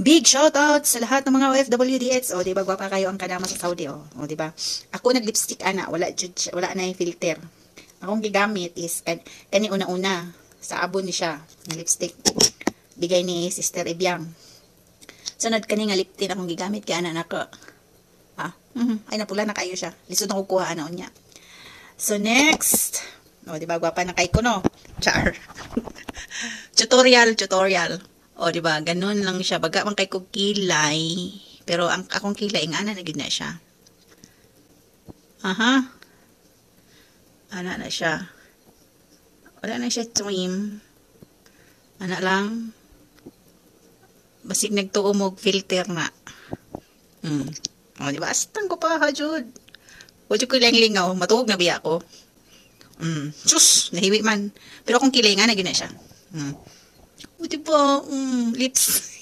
Big shoutout sa lahat ng mga OFWDX. O, diba, gwapa kayo ang kadama sa Saudi. O, diba? Ako nag-lipstick, ana. Wala na yung filter. Akong gigamit is, kani una-una. Sa abon ni siya. Ng lipstick. Bigay ni Sister Ibiang. Sunod kani nga lip tint akong gigamit. Kaya ana nako. Ay, napula na kayo siya. Lisod na kukuha, ano niya. So, next. O, diba, gwapa na kay ko, no? Char. tutorial. O, diba, ganun lang siya. Baga man kay kong kilay. Pero ang akong kilay, nga na naging na siya. Ana na siya. Wala na siya trim. Ana lang. Basig nagtuo mo filter na. O, diba, astang ko pa, hajud. Wala ko lang lingaw. Matuhog na biya ko. Sus, nahiwi man. Pero kung kilay nga, naging na siya. O, diba, lips.